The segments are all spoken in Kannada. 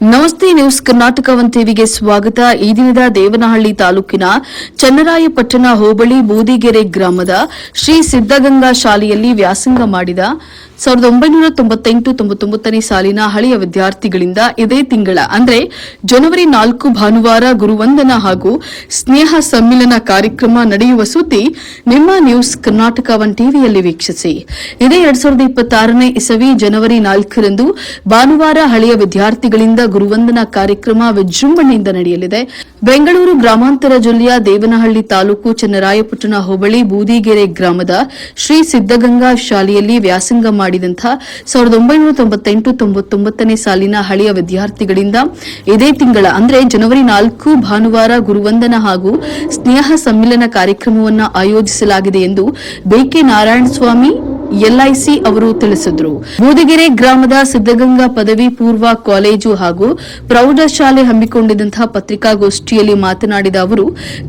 ನಮಸ್ತೆ ನ್ಯೂಸ್ ಕರ್ನಾಟಕ ಒನ್ ಟಿವಿಗೆ ಸ್ವಾಗತ. ಈ ದಿನದ ದೇವನಹಳ್ಳಿ ತಾಲೂಕಿನ ಚನ್ನರಾಯಪಟ್ಟಣ ಹೋಬಳಿ ಬೂದಿಗೆರೆ ಗ್ರಾಮದ ಶ್ರೀ ಸಿದ್ದಗಂಗಾ ಶಾಲೆಯಲ್ಲಿ ವ್ಯಾಸಂಗ ಮಾಡಿದ 1998-99ನೇ ಸಾಲಿನ ಹಳೆಯ ವಿದ್ಯಾರ್ಥಿಗಳಿಂದ ಇದೇ ತಿಂಗಳ ಅಂದ್ರೆ ಜನವರಿ 4 ಭಾನುವಾರ ಗುರುವಂದನಾ ಹಾಗೂ ಸ್ನೇಹ ಸಮ್ಮಿಲನ ಕಾರ್ಯಕ್ರಮ ನಡೆಯುವ ಸುದ್ದಿ ನಿಮ್ಮ ನ್ಯೂಸ್ ಕರ್ನಾಟಕ ಒನ್ ಟಿವಿಯಲ್ಲಿ ವೀಕ್ಷಿಸಿ. ಇದೇ 2026ನೇ ಇಸವಿ ಜನವರಿ 4ರಂದು ಭಾನುವಾರ ಹಳೆಯ ವಿದ್ಯಾರ್ಥಿಗಳಿಂದ ಗುರುವಂದನಾ ಕಾರ್ಯಕ್ರಮ ವಿಜೃಂಭಣೆಯಿಂದ ನಡೆಯಲಿದೆ. ಬೆಂಗಳೂರು ಗ್ರಾಮಾಂತರ ಜಿಲ್ಲೆಯ ದೇವನಹಳ್ಳಿ ತಾಲೂಕು ಚನ್ನರಾಯಪಟ್ಟಣ ಹೋಬಳಿ ಬೂದಿಗೆರೆ ಗ್ರಾಮದ ಶ್ರೀ ಸಿದ್ದಗಂಗಾ ಶಾಲೆಯಲ್ಲಿ ವ್ಯಾಸಂಗ ಮಾಡಿದಂಥ 1998-99ನೇ ಸಾಲಿನ ಹಳೆಯ ವಿದ್ಯಾರ್ಥಿಗಳಿಂದ ಇದೇ ತಿಂಗಳ ಅಂದ್ರೆ ಜನವರಿ 4 ಭಾನುವಾರ ಗುರುವಂದನಾ ಹಾಗೂ ಸ್ನೇಹ ಸಮ್ಮಿಲನ ಕಾರ್ಯಕ್ರಮವನ್ನು ಆಯೋಜಿಸಲಾಗಿದೆ ಎಂದು ಬಿಕೆ ನಾರಾಯಣಸ್ವಾಮಿ ಎಲ್ಐಸಿ ಅವರು ತಿಳಿಸಿದರು. ಬೂದಿಗೆರೆ ಗ್ರಾಮದ ಸಿದ್ದಗಂಗಾ ಪದವಿ ಪೂರ್ವ ಕಾಲೇಜು ಹಾಗೂ ಪ್ರೌಢಶಾಲೆ ಹಮ್ಮಿಕೊಂಡಿದ್ದಂತಹ ಪತ್ರಿಕಾಗೋಷ್ಠಿಯಲ್ಲಿ ಮಾತನಾಡಿದ ಅವರು,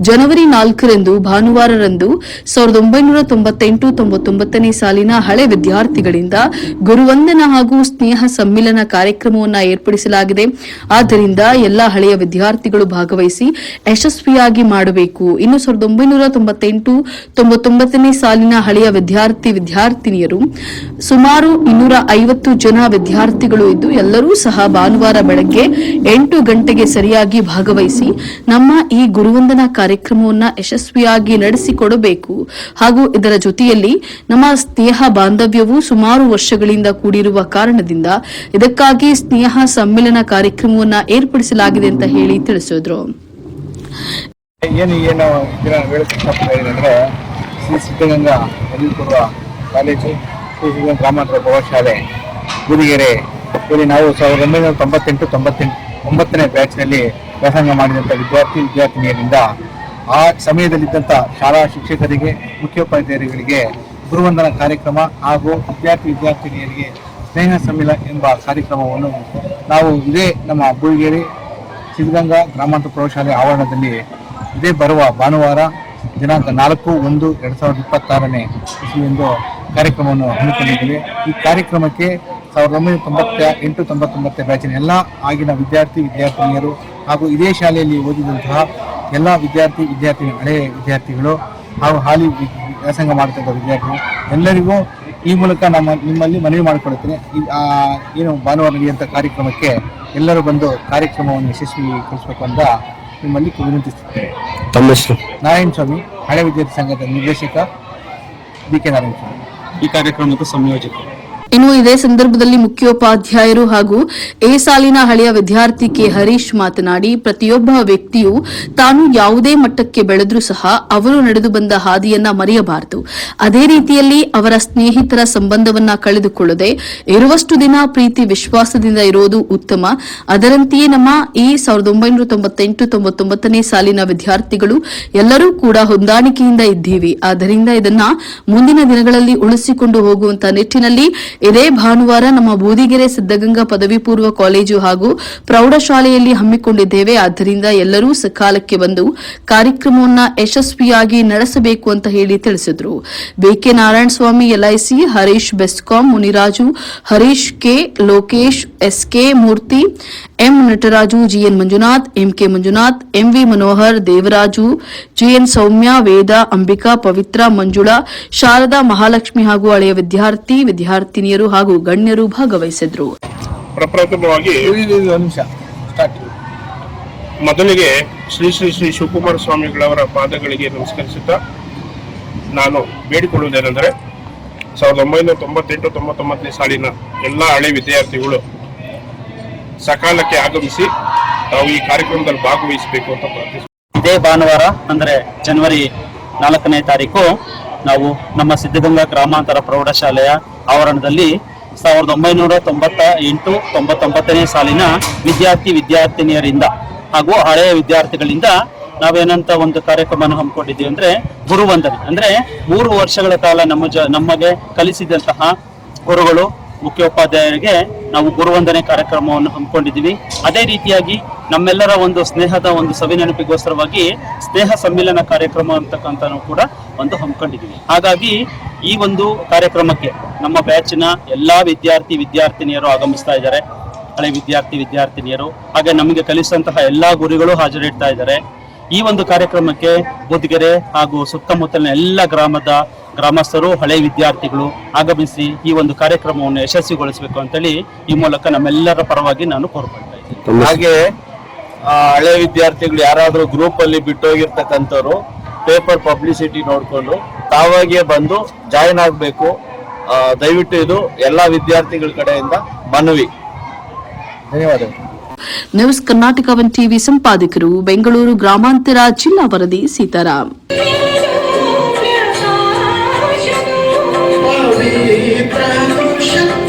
ಜನವರಿ 4ರಂದು ಭಾನುವಾರರಂದು 1998-99ನೇ ಸಾಲಿನ ಹಳೆ ವಿದ್ಯಾರ್ಥಿಗಳಿಂದ ಗುರುವಂದನಾ ಹಾಗೂ ಸ್ನೇಹ ಸಮ್ಮಿಲನ ಕಾರ್ಯಕ್ರಮವನ್ನು ಏರ್ಪಡಿಸಲಾಗಿದೆ. ಆದ್ದರಿಂದ ಎಲ್ಲಾ ಹಳೆಯ ವಿದ್ಯಾರ್ಥಿಗಳು ಭಾಗವಹಿಸಿ ಯಶಸ್ವಿಯಾಗಿ ಮಾಡಬೇಕು. ಇನ್ನು 1998-99ನೇ ಸಾಲಿನ ಹಳೆಯ ವಿದ್ಯಾರ್ಥಿನಿಯರು ಸುಮಾರು 250 ಜನ ವಿದ್ಯಾರ್ಥಿಗಳು ಇದ್ದು ಎಲ್ಲರೂ ಸಹ ಭಾನುವಾರ ಬೆಳಗ್ಗೆ 8 ಗಂಟೆಗೆ ಸರಿಯಾಗಿ ಭಾಗವಹಿಸಿ ನಮ್ಮ ಈ ಗುರುವಂದನಾ ಕಾರ್ಯಕ್ರಮವನ್ನು ಯಶಸ್ವಿಯಾಗಿ ನಡೆಸಿಕೊಡಬೇಕು. ಹಾಗೂ ಇದರ ಜೊತೆಯಲ್ಲಿ ನಮ್ಮ ಸ್ನೇಹ ಬಾಂಧವ್ಯವು ಸುಮಾರು ವರ್ಷಗಳಿಂದ ಕೂಡಿರುವ ಕಾರಣದಿಂದ ಇದಕ್ಕಾಗಿ ಸ್ನೇಹ ಸಮ್ಮಿಲನ ಕಾರ್ಯಕ್ರಮವನ್ನು ಏರ್ಪಡಿಸಲಾಗಿದೆ ಅಂತ ಹೇಳಿ ತಿಳಿಸಿದ್ರು. ಏನು ಹೇಳಕ್ಕೆ ಇಷ್ಟಪಡ್ತಾ ಶ್ರೀ ಸಿದ್ದಗಂಗಾ ಪದವಿ ಪೂರ್ವ ಕಾಲೇಜು, ಶ್ರೀ ಸಿದ್ದಗಂಗಾ ಗ್ರಾಮಾಂತರ ಪ್ರೌಢಶಾಲೆ ಬೂದಿಗೆರೆ ಇಲ್ಲಿ ನಾವು 1998-99ನೇ ಬ್ಯಾಚ್ನಲ್ಲಿ ವ್ಯಾಸಂಗ ಮಾಡಿದಂಥ ವಿದ್ಯಾರ್ಥಿನಿಯರಿಂದ ಆ ಸಮಯದಲ್ಲಿದ್ದಂಥ ಶಾಲಾ ಶಿಕ್ಷಕರಿಗೆ, ಮುಖ್ಯೋಪಾಧ್ಯಾಯರುಗಳಿಗೆ ಗುರುವಂದನಾ ಕಾರ್ಯಕ್ರಮ ಹಾಗೂ ವಿದ್ಯಾರ್ಥಿನಿಯರಿಗೆ ಸ್ನೇಹ ಸಮ್ಮಿಲನ ಎಂಬ ಕಾರ್ಯಕ್ರಮವನ್ನು ನಾವು ಇದೇ ನಮ್ಮ ಬೂದಿಗೆರೆ ಸಿದ್ದಗಂಗಾ ಗ್ರಾಮಾಂತರ ಪ್ರೌಢಶಾಲೆ ಆವರಣದಲ್ಲಿ ಇದೇ ಬರುವ ಭಾನುವಾರ ದಿನಾಂಕ 4/1/2026ನೇ ಇಸವಿಯಂದು ಕಾರ್ಯಕ್ರಮವನ್ನು ಹಮ್ಮಿಕೊಂಡಿದ್ದೇವೆ. ಈ ಕಾರ್ಯಕ್ರಮಕ್ಕೆ 1998-99 ಬ್ಯಾಚಿನ ಎಲ್ಲ ಆಗಿನ ವಿದ್ಯಾರ್ಥಿನಿಯರು ಹಾಗೂ ಇದೇ ಶಾಲೆಯಲ್ಲಿ ಓದಿದಂತಹ ಎಲ್ಲ ಹಳೆಯ ವಿದ್ಯಾರ್ಥಿಗಳು ಹಾಗೂ ಹಾಲಿ ವ್ಯಾಸಂಗ ಮಾಡುತ್ತಿದ್ದ ವಿದ್ಯಾರ್ಥಿಗಳು ಎಲ್ಲರಿಗೂ ಈ ಮೂಲಕ ನಿಮ್ಮಲ್ಲಿ ಮನವಿ ಮಾಡಿಕೊಳ್ಳುತ್ತೇನೆ. ಏನು ಭಾನುವಾರ ನಡೆಯುವಂಥ ಕಾರ್ಯಕ್ರಮಕ್ಕೆ ಎಲ್ಲರೂ ಬಂದು ಕಾರ್ಯಕ್ರಮವನ್ನು ಯಶಸ್ವಿಗೊಳಿಸಬೇಕು ಅಂತ ನಿಮ್ಮಲ್ಲಿ ವಿನಂತಿಸುತ್ತೇನೆ. ತಮ್ಮ ಹೆಸರು? ನಾರಾಯಣಸ್ವಾಮಿ, ಹಳೆ ವಿದ್ಯಾರ್ಥಿ ಸಂಘದ ನಿರ್ದೇಶಕ, ಬಿಕೆ ನಾರಾಯಣಸ್ವಾಮಿ, ಈ ಕಾರ್ಯಕ್ರಮದ ಸಂಯೋಜಕರು. ಇನ್ನು ಇದೇ ಸಂದರ್ಭದಲ್ಲಿ ಮುಖ್ಯೋಪಾಧ್ಯಾಯರು ಹಾಗೂ ಎ ಸಾಲಿನ ಹಳೆಯ ವಿದ್ಯಾರ್ಥಿ ಕೆ ಹರೀಶ್ ಮಾತನಾಡಿ, ಪ್ರತಿಯೊಬ್ಬ ವ್ಯಕ್ತಿಯು ತಾನು ಯಾವುದೇ ಮಟ್ಟಕ್ಕೆ ಬೆಳೆದ್ರೂ ಸಹ ಅವರು ನಡೆದು ಬಂದ ಹಾದಿಯನ್ನ ಮರೆಯಬಾರದು. ಅದೇ ರೀತಿಯಲ್ಲಿ ಅವರ ಸ್ನೇಹಿತರ ಸಂಬಂಧವನ್ನ ಕಳೆದುಕೊಳ್ಳದೆ ಇರುವಷ್ಟು ದಿನ ಪ್ರೀತಿ ವಿಶ್ವಾಸದಿಂದ ಇರೋದು ಉತ್ತಮ. ಅದರಂತೆಯೇ ನಮ್ಮ ಈ 1998-99ನೇ ಸಾಲಿನ ವಿದ್ಯಾರ್ಥಿಗಳು ಎಲ್ಲರೂ ಕೂಡ ಹೊಂದಾಣಿಕೆಯಿಂದ ಇದ್ದೀವಿ. ಆದ್ದರಿಂದ ಇದನ್ನ ಮುಂದಿನ ದಿನಗಳಲ್ಲಿ ಉಳಿಸಿಕೊಂಡು ಹೋಗುವಂತಹ ನಿಟ್ಟಿನಲ್ಲಿ ಇದೇ ಭಾನುವಾರ ನಮ್ಮ ಬೂದಿಗೆರೆ ಸಿದ್ದಗಂಗಾ ಪದವಿ ಪೂರ್ವ ಕಾಲೇಜು ಹಾಗೂ ಪ್ರೌಢಶಾಲೆಯಲ್ಲಿ ಹಮ್ಮಿಕೊಂಡಿದ್ದೇವೆ. ಆದ್ದರಿಂದ ಎಲ್ಲರೂ ಸಕಾಲಕ್ಕೆ ಬಂದು ಕಾರ್ಯಕ್ರಮವನ್ನು ಯಶಸ್ವಿಯಾಗಿ ನಡೆಸಬೇಕು ಅಂತ ಹೇಳಿ ತಿಳಿಸಿದರು. B K Narayanaswamy LIC, Harish BESCOM, Muniraju, Harish K, Lokesh, S K Murthy, M Nataraju, G N Manjunath, M K Manjunath, M V Manohar, Devaraju, G N Soumya, Veda, Ambika, Pavitra, Manjula, Sharada, Mahalakshmi ಹಾಗೂ ಹಳೆಯ ವಿದ್ಯಾರ್ಥಿನಿಯರು ಹಾಗೂ ಗಣ್ಯರು ಭಾಗವಹಿಸಿದ್ರು. ಪ್ರಪ್ರಥಮವಾಗಿ ಮೊದಲಿಗೆ ಶ್ರೀ ಶ್ರೀ ಶ್ರೀ ಶಿವಕುಮಾರ ಸ್ವಾಮಿಗಳವರ ಪಾದಗಳಿಗೆ ನಮಸ್ಕರಿಸುತ್ತಾ ನಾನು ಬೇಡಿಕೊಳ್ಳುವುದೇನೆಂದರೆ 1998-99ನೇ ಸಾಲಿನ ಎಲ್ಲ ಹಳೆ ವಿದ್ಯಾರ್ಥಿಗಳು ಸಕಾಲಕ್ಕೆ ಆಗಮಿಸಿ ನಾವು ಈ ಕಾರ್ಯಕ್ರಮದಲ್ಲಿ ಭಾಗವಹಿಸಬೇಕು ಅಂತ ಪ್ರಾರ್ಥಿಸುತ್ತೇವೆ. ಇದೇ ಭಾನುವಾರ ಅಂದರೆ ಜನವರಿ 4ನೇ ತಾರೀಕು ನಾವು ನಮ್ಮ ಸಿದ್ದಗಂಗಾ ಗ್ರಾಮಾಂತರ ಪ್ರೌಢಶಾಲೆಯ ಆವರಣದಲ್ಲಿ 1998-99ನೇ ಸಾಲಿನ ವಿದ್ಯಾರ್ಥಿನಿಯರಿಂದ ಹಾಗೂ ಹಳೆಯ ವಿದ್ಯಾರ್ಥಿಗಳಿಂದ ನಾವೇನಂತ ಒಂದು ಕಾರ್ಯಕ್ರಮವನ್ನು ಹಮ್ಮಿಕೊಂಡಿದ್ದೀವಿ ಅಂದ್ರೆ ಗುರುವಂದನೆ. ಅಂದ್ರೆ 3 ವರ್ಷಗಳ ಕಾಲ ನಮಗೆ ಕಲಿಸಿದಂತಹ ಗುರುಗಳು, ಮುಖ್ಯೋಪಾಧ್ಯಾಯರಿಗೆ ನಾವು ಗುರುವಂದನೆ ಕಾರ್ಯಕ್ರಮವನ್ನು ಹಮ್ಮಿಕೊಂಡಿದ್ದೀವಿ. ಅದೇ ರೀತಿಯಾಗಿ ನಮ್ಮೆಲ್ಲರ ಒಂದು ಸ್ನೇಹದ ಒಂದು ಸವಿನೆನಪಿಗೋಸ್ಕರವಾಗಿ ಸ್ನೇಹ ಸಮ್ಮಿಲನ ಕಾರ್ಯಕ್ರಮ ಅಂತಕ್ಕಂಥನೂ ಕೂಡ ಒಂದು ಹಮ್ಮಿಕೊಂಡಿದ್ದೀವಿ. ಹಾಗಾಗಿ ಈ ಒಂದು ಕಾರ್ಯಕ್ರಮಕ್ಕೆ ನಮ್ಮ ಬ್ಯಾಚಿನ ಎಲ್ಲಾ ವಿದ್ಯಾರ್ಥಿನಿಯರು ಆಗಮಿಸ್ತಾ ಇದ್ದಾರೆ. ಹಳೆ ವಿದ್ಯಾರ್ಥಿನಿಯರು, ಹಾಗೆ ನಮಗೆ ಕಲಿಸಿದಂತಹ ಎಲ್ಲಾ ಗುರುಗಳು ಹಾಜರಿಡ್ತಾ ಇದ್ದಾರೆ. ಈ ಒಂದು ಕಾರ್ಯಕ್ರಮಕ್ಕೆ ಬೂದಿಗೆರೆ ಹಾಗೂ ಸುತ್ತಮುತ್ತಲಿನ ಎಲ್ಲ ಗ್ರಾಮಸ್ಥರು, ಹಳೆ ವಿದ್ಯಾರ್ಥಿಗಳು ಆಗಮಿಸಿ ಈ ಒಂದು ಕಾರ್ಯಕ್ರಮವನ್ನು ಯಶಸ್ವಿಗೊಳಿಸಬೇಕು ಅಂತೇಳಿ ಈ ಮೂಲಕ ನಮ್ಮೆಲ್ಲರ ಪರವಾಗಿ ನಾನು ಕೋರ್ಕೊಳ್ತಾ ಇದ್ದೀನಿ. ಹಾಗೆ ಹಳೆ ವಿದ್ಯಾರ್ಥಿಗಳು ಯಾರಾದ್ರೂ ಗ್ರೂಪ್ ಅಲ್ಲಿ ಬಿಟ್ಟೋಗಿರ್ತಕ್ಕಂಥವ್ರು ಪೇಪರ್ ಪಬ್ಲಿಸಿಟಿ ನೋಡ್ಕೊಂಡು ತಾವಾಗೇ ಬಂದು ಜಾಯಿನ್ ಆಗ್ಬೇಕು. ದಯವಿಟ್ಟು ಇದು ಎಲ್ಲಾ ವಿದ್ಯಾರ್ಥಿಗಳ ಕಡೆಯಿಂದ ಮನವಿ. ಧನ್ಯವಾದಗಳು. ನ್ಯೂಸ್ ಕರ್ನಾಟಕ 1 ಟಿವಿ ಸಂಪಾದಕರು, ಬೆಂಗಳೂರು ಗ್ರಾಮಾಂತರ. ಜಿಲ್ಲಾ ವರದಿ ಸೀತಾರಾಮ್. Pavitra